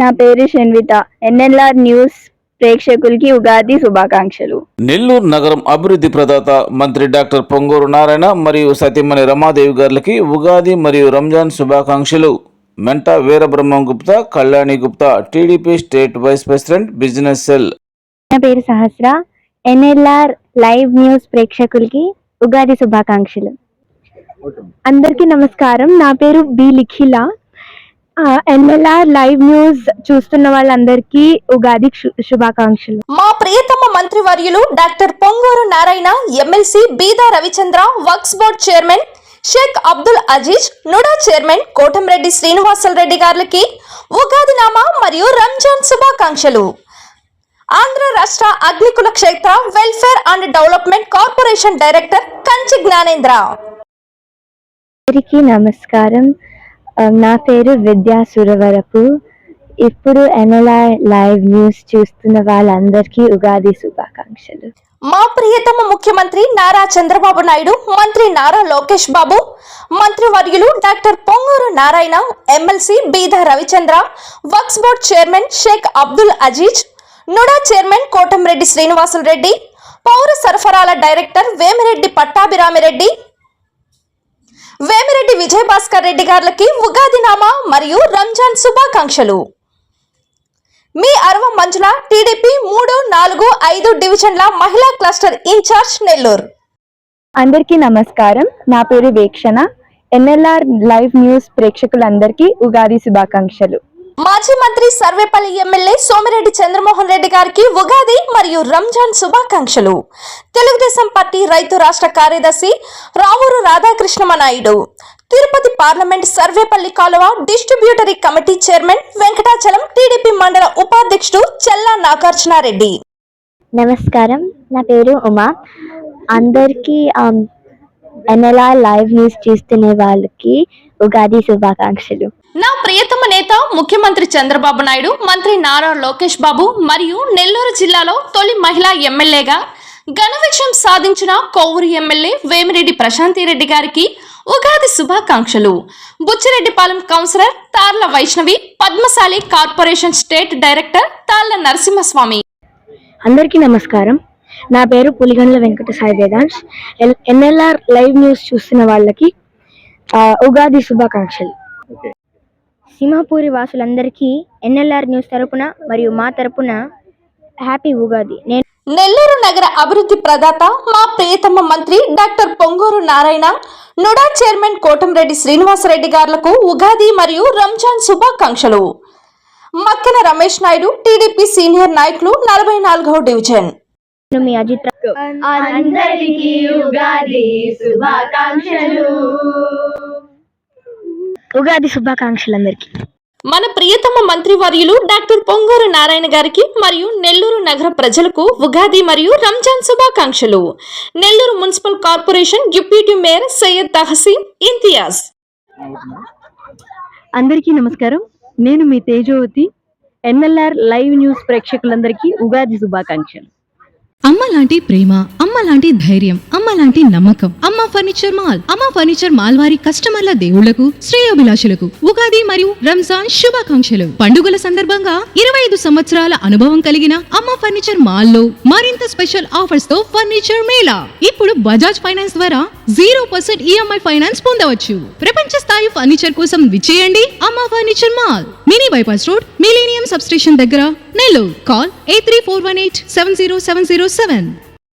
నా పేరు Shanvitha. NLR news ప్రేక్షకులకి ఉగాది శుభాకాంక్షలు. నెల్లూరు నగరం అభివృద్ధి ప్రదాత మంత్రి డాక్టర్ పొంగూరు నారాయణ మరియు సతీమణి రమాదేవి గారికి ఉగాది మరియు రంజాన్ శుభాకాంక్షలు. మెంట Veerabrahmam Gupta, Kalyani Gupta, TDP state vice president, business cell. నా పేరు సహస్ర. ఎన్ఎల్ఆర్ లైవ్ న్యూస్ ప్రేక్షకులకి ఉగాది శుభాకాంక్షలు. అందరికీ నమస్కారం. నా పేరు B Likhila. NLR live news చూస్తున్న వాళ్ళందరికీ ఉగాది శుభాకాంక్షలు. మా ప్రియతమ మంత్రివర్యులు doctor Ponguru Narayana, MLC Beeda Ravichandra, Waqf board chairman Sheikh Abdul Aziz, NUDA chairman Kotamreddy Srinivasareddy గారికి ఉగాది నామ మరియు రంజాన్ శుభాకాంక్షలు. ఆంధ్ర రాష్ట్ర అగ్నికుల క్షేత్ర welfare and development corporation director Kanchi Gyanendra. అందరికీ నమస్కారం. నా పేరు విద్యా సురవరపు. ఇప్పుడు ఎన్ఎల్ఆర్ లైవ్ న్యూస్ చూస్తున్న వాళ్ళందరికీ ఉగాది శుభాకాంక్షలు. మా ప్రియతమ ముఖ్యమంత్రి నారా చంద్రబాబు నాయుడు, మంత్రి నారా లోకేష్ బాబు, మంత్రివర్యులు doctor Ponguru Narayana, MLC Beeda Ravichandra, Waqf board chairman Sheikh Abdul Aziz, NUDA chairman Kotamreddy Srinivasareddy, పౌర సరఫరాల డైరెక్టర్ వేమిరెడ్డి పట్టాభిరామిరెడ్డి, వేమిరెడ్డి విజయభాస్కర్ రెడ్డి గారికి ఉగాది నామ మరియు రంజాన్ శుభాకాంక్షలు. మీ అరవ మంజుల, టీడీపీ 3, 4, 5 డివిజన్ల మహిళా క్లస్టర్ ఇన్ఛార్జ్, నెల్లూరు. అందరికీ నమస్కారం. నా పేరు వీక్షణ. ఎన్ఎల్ఆర్ లైవ్ న్యూస్ ప్రేక్షకులందరికీ ఉగాది శుభాకాంక్షలు. మాజీ మంత్రి సర్వేపల్లి ఎమ్మెల్యే సోమిరెడ్డి చంద్రమోహన్ రెడ్డి గారికి ఉగాది మరియు రంజాన్ శుభాకాంక్షలు. తెలుగుదేశం పార్టీ రైతు రాష్ట్ర కార్యదర్శి రావూరు రాధాకృష్ణ నాయుడు, తిరుపతి పార్లమెంట్ సర్వేపల్లి కాలువ distributary committee chairman Venkatachalam, TDP మండల ఉపాధ్యక్షుడు చెల్లా నాగార్జునారెడ్డి. నమస్కారం. నా పేరు ఉమా. అందరికీ ఎన్ఎల్ఆర్ లైవ్ న్యూస్ చూస్తున్న వాళ్ళకి ఉగాది శుభాకాంక్షలు. నా ప్రియతమ నేత ముఖ్యమంత్రి చంద్రబాబు నాయుడు, మంత్రి నారా లోకేష్ బాబు మరియు నెల్లూరు జిల్లాలో తొలి మహిళా ఎమ్మెల్యేగా ఘన విజయం సాధించిన కొవ్వూరు ఎమ్మెల్యే వేమిరెడ్డి ప్రశాంతిరెడ్డి గారికి ఉగాది శుభాకాంక్షలు. Buchireddypalem councillor Tarla Vaishnavi, Padmashali corporation state director Talla Narasimhaswamy. అందరికీ నమస్కారం. నా పేరు Puligandla Venkata Sai Vedansh. NLR live news చూస్తున్న వాళ్ళకి ఉగాది శుభాకాంక్షలు. సింహపూరి వాసులందరికీ ఎన్ఎల్ఆర్ న్యూస్ తరపున మరియు మా తరపున హ్యాపీ ఉగాది. నెల్లూరు నగర అభివృద్ధి ప్రదాత మా ప్రియతమ మంత్రి doctor Ponguru Narayana, NUDA chairman Kotamreddy Srinivasareddy గారులకు ఉగాది మరియు రంజాన్ శుభాకాంక్షలు. మక్కెన రమేష్ నాయుడు, టీడీపీ సీనియర్ నాయకులు, 44వ డివిజన్. మీ అజిత్. అందరికీ ఉగాది శుభాకాంక్షలు. ఉగాది శుభాకాంక్షలు అందరికీ. మన ప్రియతమ మంత్రివర్యులు డాక్టర్ పొంగూరు నారాయణ గారికి మరియు నెల్లూరు నగర ప్రజలకు ఉగాది మరియు రంజాన్ శుభాకాంక్షలు. Nellore municipal corporation deputy mayor Syed Tahseen Imtiaz. అందరికీ నమస్కారం. నేను మీ తేజవతి. ఎన్ఎల్ఆర్ లైవ్ న్యూస్ ప్రేక్షకులందరికీ ఉగాది శుభాకాంక్షలు. అమ్మ లాంటి ప్రేమ, అమ్మ లాంటి ధైర్యం, అమ్మ లాంటి నమ్మకం. అమ్మ ఫర్నిచర్ మాల్. అమ్మ ఫర్నిచర్ మాల్ వారి కస్టమర్ల దేవుళ్లకు, శ్రేయోభిలాషులకు ఉగాది మరియు రంజాన్ శుభాకాంక్షలు. పండుగల సందర్భంగా 25 సంవత్సరాల అనుభవం కలిగిన అమ్మ ఫర్నిచర్ మాల్ లో మరింత స్పెషల్ ఆఫర్స్ తో ఫర్నిచర్ మేళా. ఇప్పుడు బజాజ్ ఫైనాన్స్ ద్వారా 0% ఈఎంఐ ఫైనాన్స్ పొందవచ్చు. ప్రపంచ స్థాయి ఫర్నిచర్ కోసం విచ్చేయండి అమ్మ furniture mall, mini bypass road, millennium sub station దగ్గర, నెల్లూరు. కాల్ 8341870707.